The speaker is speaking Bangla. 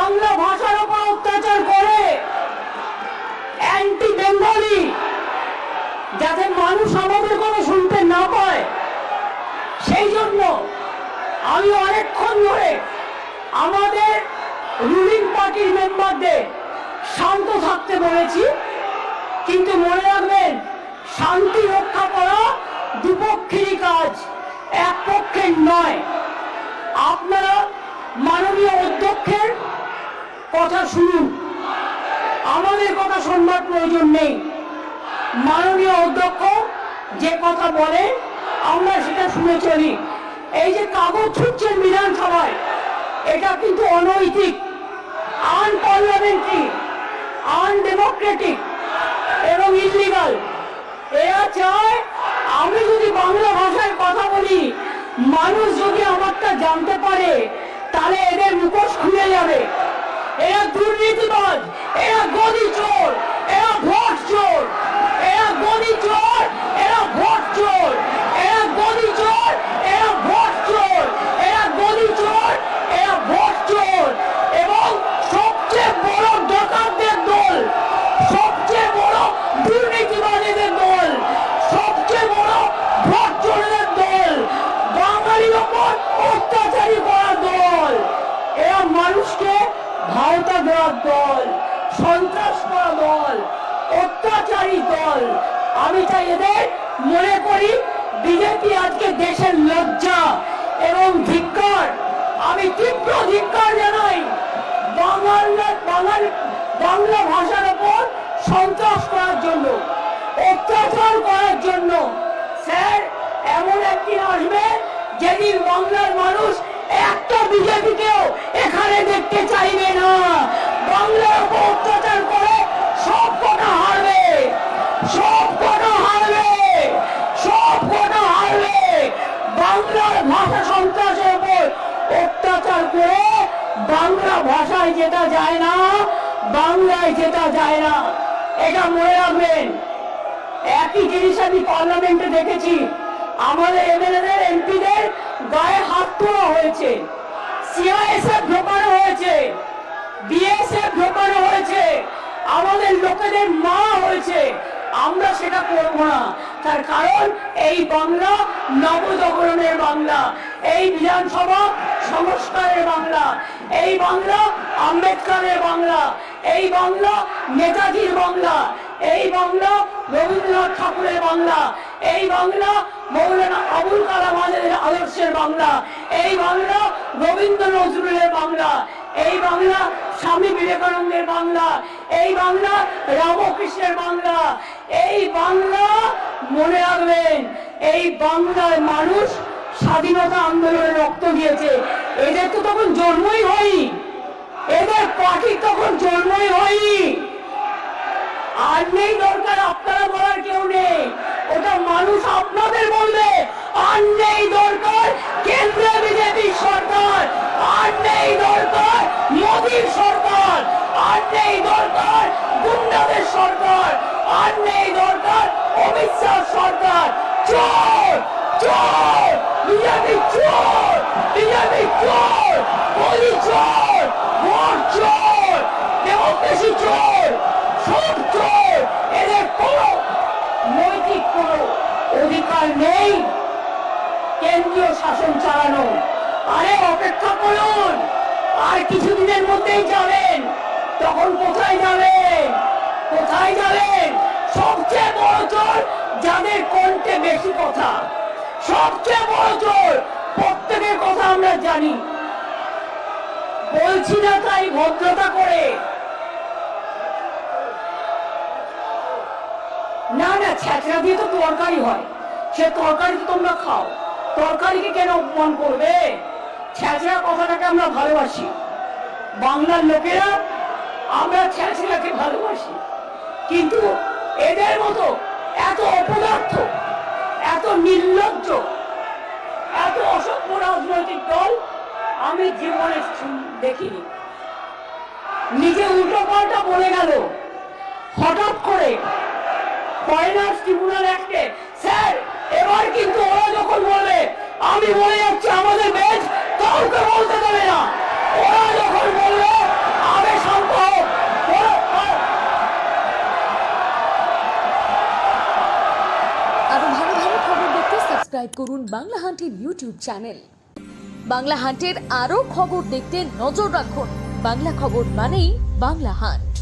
বাংলা ভাষার উপর অত্যাচার করে অ্যান্টি বেঙ্গলি, যাতে মানুষ আমাদের কোনো শুনতে না পায়। সেই জন্য আমি অনেকক্ষণ ধরে আমাদের রুলিং পার্টির মেম্বারদের শান্ত থাকতে বলেছি, কিন্তু মনে রাখবেন শান্তি রক্ষা করা দুপক্ষেরই কাজ, এক পক্ষের নয়। আপনারা মাননীয় অধ্যক্ষের কথা শুনুন, আমাদের কথা শুনবার প্রয়োজন নেই। মাননীয় অধ্যক্ষ যে কথা বলে আমরা সেটা শুনে চলি। এই যে কাগজ ছুটছেন বিধানসভায়, এটা কিন্তু অনৈতিক, আনপার্লামেন্টারি, আনডেমোক্রেটিক এবং ইলিগাল। এরা চায় আমি যদি বাংলা ভাষায় কথা বলি, মানুষ যদি আমারটা জানতে পারে, তাহলে এদের মুখোশ খুলে যাবে। এরা দুর্নীতিবাজ, এরা গদি চোর, এরা ভোট চোর, এরা গদি চোর, এরা ভোট চোর, এরা গদি চোর, এরা ভোট চোর, এরা গদি চোর, এরা ভোট চোর এবং সবচেয়ে বড় ডাকাতদের দল, সবচেয়ে বড় দুর্নীতিবাজীদের দল, সবচেয়ে বড় ভোট চোরদের দল, বাঙালির ওপর অত্যাচারী করার দল। এরা মানুষকে ভাওতা দেওয়ার দল, সন্ত্রাস করা দল, অত্যাচারী দল। আমি চাই এদের মনে করি বিজেপি আজকে দেশের লজ্জা এবং ধিক্কার। আমি তীব্র ধিক্কার জানাই বাংলা ভাষার উপর সন্ত্রাস করার জন্য, অত্যাচার করার জন্য। স্যার, এমন একদিন আসবে যেদিন বাংলার মানুষ একটা বিজেপিকেও এখানে দেখতে চাইবে না। বাংলার উপর অত্যাচার করে সব কটা হারবে, সব কটা হারবে, সব কটা হারবে। বাংলার ভাষা সন্ত্রাসের উপর অত্যাচার করে বাংলা ভাষায় যেটা যায় না, বাংলায় যেটা যায় না, এটা মনে রাখবেন। একই জিনিস আমি পার্লামেন্টে দেখেছি, আমাদের এমএলএদের এমপিদের গায়ে হাত তোলা হয়েছে, সিআইএসএফ ঢোকানো হয়েছে, বিএসএফ ঢোকানো হয়েছে, আমাদের লোকেদের মারা হয়েছে। আমরা সেটা করব না, তার কারণ এই বাংলা নবজাগরণের বাংলা, এই বিধানসভা সংস্কারের বাংলা, এই বাংলা আম্বেদকরের বাংলা, এই বাংলা নেতাজির বাংলা, এই বাংলা রবীন্দ্রনাথ ঠাকুরের বাংলা, এই বাংলা মৌলানা আবুল কালাম আজাদের আদর্শের বাংলা, এই বাংলা রবীন্দ্র নজরুলের বাংলা, এই বাংলা স্বামী বিবেকানন্দের বাংলা, এই বাংলা রামকৃষ্ণের বাংলা। এই বাংলা মনে রাখবেন, এই বাংলার মানুষ স্বাধীনতা আন্দোলনে রক্ত দিয়েছে। এদের তো তখন জন্মই হয়নি, এদের পার্টি তখন জন্মই হয়নি। আর নেই দরকার আপনারা বলার কেউ নেই, ওটা মানুষ আপনাদের বলবে। আর নেই দরকার কেন্দ্রে বিজেপি সরকার, আর নেই দরকার মোদীর সরকার, আর নেই দরকার গুন্ডাদের সরকার, আর নেই দরকার অমিত শাহ সরকার। চোর চোর, বিজেপি চোর, বিজেপি চোর, মোদী চোর, ভোট চোর, ডেমোক্রেসি চোর, সব চোর। এদের কোনো নৈতিক কোনো অধিকার নেই কেন্দ্রীয় শাসন চালানো। আরে অপেক্ষা করুন, আর কিছুদিনের মধ্যেই যাবেন। তখন কোথায় যাবেন, কোথায় যাবেন? সবচেয়ে বড় চোর যাদের কণ্ঠে বেশি কথা, সবচেয়ে বড় চোর। প্রত্যেকের কথা আমরা জানি, বলছি না তাই ভদ্রতা করে। না না, ছ্যাঁচড়া দিয়ে তো তরকারি হয়, সে তরকারি তো তোমরা খাও, তরকারিকে কেন অপমান করবে? ছ্যাঁচড়া কথাটাকে আমরা ভালোবাসি, বাংলার লোকেরা আমরা ছ্যাঁচড়াকে ভালোবাসি। কিন্তু এদের মতো এত অপদার্থ, এত নির্লজ্জ, এত অসভ্য রাজনৈতিক দল আমি জীবনে দেখিনি। নিজে উল্টো পাল্টা বলে গেল হঠাৎ করে ফরেনার্স ট্রিব্যুনাল অ্যাক্টে। স্যার, এবার কিন্তু ওরা যখন বলবে, আমি বলে যাচ্ছি আমাদের বেঞ্চ কাউকে বলতে দেবে না, ওরা যখন বলবে সাবস্ক্রাইব করুন বাংলা হান্টের ইউটিউব চ্যানেল। বাংলা হান্টের আরও খবর দেখতে নজর রাখুন। বাংলা খবর মানেই বাংলা হান্ট।